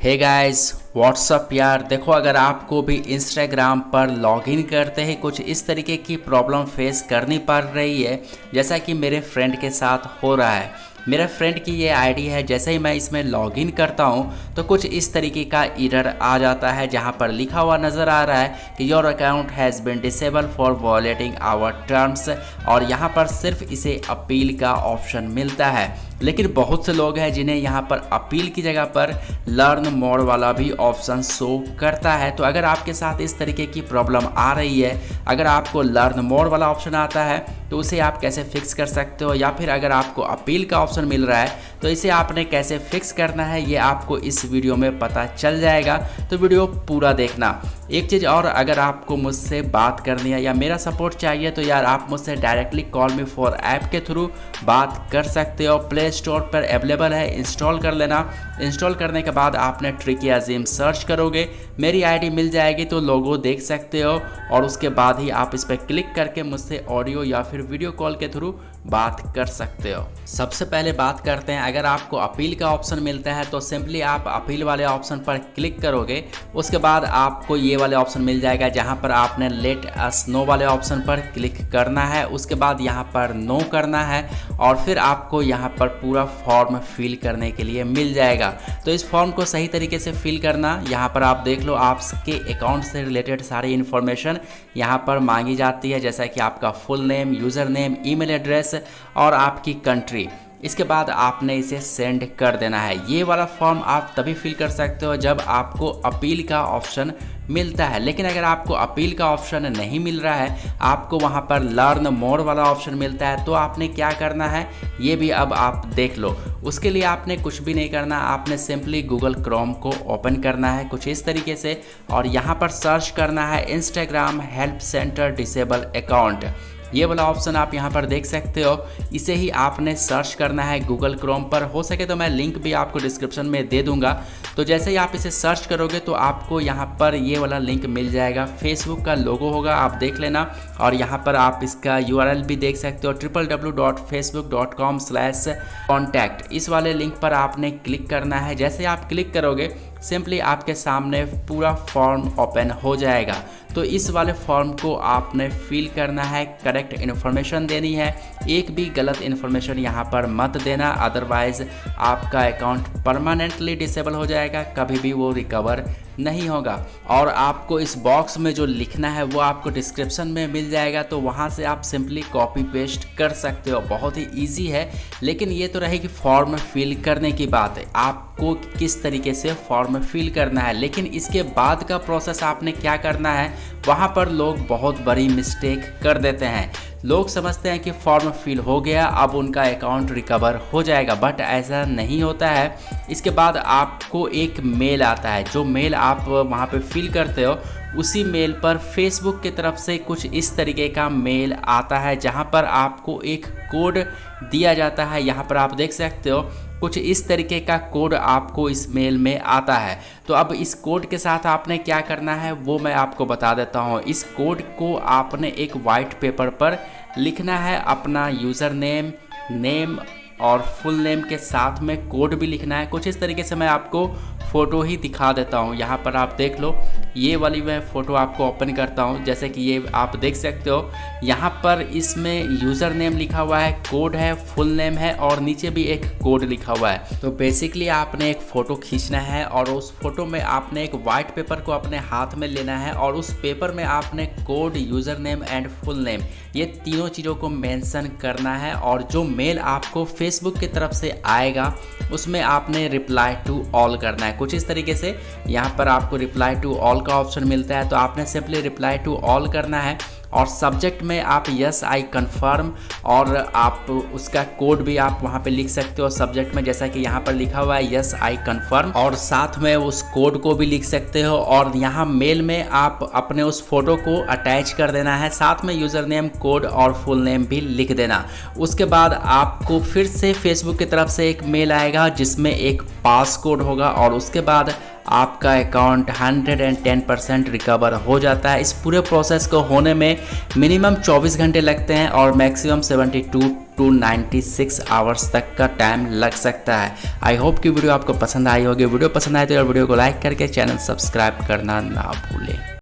Hey guys what's up यार, देखो अगर आपको भी इंस्टाग्राम पर लॉगिन करते ही कुछ इस तरीके की प्रॉब्लम फेस करनी पड़ रही है जैसा कि मेरे फ्रेंड के साथ हो रहा है। मेरे फ्रेंड की ये आईडी है, जैसे ही मैं इसमें लॉगिन करता हूँ तो कुछ इस तरीके का एरर आ जाता है जहाँ पर लिखा हुआ नज़र आ रहा है कि your account has been disable for violating our terms, और यहाँ पर सिर्फ इसे अपील का ऑप्शन मिलता है। लेकिन बहुत से लोग हैं जिन्हें यहाँ पर अपील की जगह पर लर्न मोर वाला भी ऑप्शन शो करता है। तो अगर आपके साथ इस तरीके की प्रॉब्लम आ रही है, अगर आपको लर्न मोर वाला ऑप्शन आता है तो उसे आप कैसे फिक्स कर सकते हो, या फिर अगर आपको अपील का ऑप्शन मिल रहा है तो इसे आपने कैसे फिक्स करना है, ये आपको इस वीडियो में पता चल जाएगा। तो वीडियो पूरा देखना। एक चीज़ और, अगर आपको मुझसे बात करनी है या मेरा सपोर्ट चाहिए तो यार आप मुझसे डायरेक्टली Callme4 ऐप के थ्रू बात कर सकते हो। प्ले स्टोर पर अवेलेबल है, इंस्टॉल कर लेना। इंस्टॉल करने के बाद आपने ट्रिकयाजिम सर्च करोगे, मेरी आईडी मिल जाएगी, तो लोगो देख सकते हो और उसके बाद ही आप इस पर क्लिक करके मुझसे ऑडियो या फिर वीडियो कॉल के थ्रू बात कर सकते हो। सबसे पहले बात करते हैं, अगर आपको अपील का ऑप्शन मिलता है तो सिंपली आप अपील वाले ऑप्शन पर क्लिक करोगे। उसके बाद आपको ये वाले ऑप्शन मिल जाएगा जहां पर आपने लेट अस नो वाले ऑप्शन पर क्लिक करना है। उसके बाद यहां पर नो करना है और फिर आपको यहां पर पूरा फॉर्म फिल करने के लिए मिल जाएगा। तो इस फॉर्म को सही तरीके से फिल करना, यहाँ पर आप देख लो आपके अकाउंट से रिलेटेड सारी इन्फॉर्मेशन यहाँ पर मांगी जाती है, जैसा कि आपका full name, user name, email address और आपकी कंट्री। इसके बाद आपने इसे सेंड कर देना है। ये वाला फॉर्म आप तभी फिल कर सकते हो जब आपको अपील का ऑप्शन मिलता है। लेकिन अगर आपको अपील का ऑप्शन नहीं मिल रहा है, आपको वहाँ पर लर्न मोर वाला ऑप्शन मिलता है, तो आपने क्या करना है ये भी अब आप देख लो। उसके लिए आपने कुछ भी नहीं करना, आपने सिंपली गूगल क्रोम को ओपन करना है कुछ इस तरीके से और यहाँ पर सर्च करना है Instagram help centre disable account. ये वाला ऑप्शन आप यहाँ पर देख सकते हो, इसे ही आपने सर्च करना है गूगल क्रोम पर। हो सके तो मैं लिंक भी आपको डिस्क्रिप्शन में दे दूंगा। तो जैसे ही आप इसे सर्च करोगे तो आपको यहाँ पर ये वाला लिंक मिल जाएगा, फेसबुक का लोगो होगा, आप देख लेना। और यहाँ पर आप इसका URL भी देख सकते हो, www.facebook.com/contact। इस वाले लिंक पर आपने क्लिक करना है। जैसे आप क्लिक करोगे सिंपली आपके सामने पूरा फॉर्म ओपन हो जाएगा। तो इस वाले फॉर्म को आपने फिल करना है, करेक्ट इन्फॉर्मेशन देनी है, एक भी गलत इन्फॉर्मेशन यहाँ पर मत देना, अदरवाइज आपका अकाउंट परमानेंटली डिसेबल हो जाएगा, कभी भी वो रिकवर नहीं होगा। और आपको इस बॉक्स में जो लिखना है वो आपको डिस्क्रिप्शन में मिल जाएगा, तो वहाँ से आप सिंपली कॉपी पेस्ट कर सकते हो। बहुत ही ईजी है। लेकिन ये तो रहेगी फॉर्म फिल करने की बात है, आपको किस तरीके से फॉर्म फिल करना है। लेकिन इसके बाद का प्रोसेस आपने क्या करना है, वहाँ पर लोग बहुत बड़ी मिस्टेक कर देते हैं। लोग समझते हैं कि फॉर्म फिल हो गया, अब उनका अकाउंट रिकवर हो जाएगा, बट ऐसा नहीं होता है। इसके बाद आपको एक मेल आता है, जो मेल आप वहाँ पे फिल करते हो उसी मेल पर फेसबुक की तरफ से कुछ इस तरीके का मेल आता है जहाँ पर आपको एक कोड दिया जाता है। यहाँ पर आप देख सकते हो कुछ इस तरीके का कोड आपको इस मेल में आता है। तो अब इस कोड के साथ आपने क्या करना है वो मैं आपको बता देता हूँ। इस कोड को आपने एक वाइट पेपर पर लिखना है, अपना यूज़र नेम, नेम और फुल नेम के साथ में कोड भी लिखना है। कुछ इस तरीके से मैं आपको फ़ोटो ही दिखा देता हूँ। यहाँ पर आप देख लो, ये वाली मैं फ़ोटो आपको ओपन करता हूँ। जैसे कि ये आप देख सकते हो, यहाँ पर इसमें यूज़र नेम लिखा हुआ है, कोड है, फुल नेम है और नीचे भी एक कोड लिखा हुआ है। तो बेसिकली आपने एक फ़ोटो खींचना है और उस फोटो में आपने एक वाइट पेपर को अपने हाथ में लेना है और उस पेपर में आपने code, user name and full name, ये तीनों चीज़ों को मेंशन करना है। और जो मेल आपको फेसबुक की तरफ से आएगा उसमें आपने रिप्लाई टू ऑल करना है। कुछ इस तरीके से यहाँ पर आपको रिप्लाई टू ऑल का ऑप्शन मिलता है, तो आपने सिंपली रिप्लाई टू ऑल करना है और सब्जेक्ट में आप यस आई कन्फर्म और आप उसका कोड भी आप वहाँ पे लिख सकते हो सब्जेक्ट में, जैसा कि यहाँ पर लिखा हुआ है यस आई कन्फर्म, और साथ में उस कोड को भी लिख सकते हो। और यहाँ मेल में आप अपने उस फोटो को अटैच कर देना है, साथ में यूज़र नेम, कोड और फुल नेम भी लिख देना। उसके बाद आपको फिर से फेसबुक की तरफ से एक मेल आएगा जिसमें एक पास कोड होगा और उसके बाद आपका अकाउंट 110% रिकवर हो जाता है। इस पूरे प्रोसेस को होने में मिनिमम 24 घंटे लगते हैं और मैक्सिमम 72 to 96 आवर्स तक का टाइम लग सकता है। आई होप कि वीडियो आपको पसंद आई होगी। वीडियो पसंद आए तो यार वीडियो को लाइक करके चैनल सब्सक्राइब करना ना भूलें।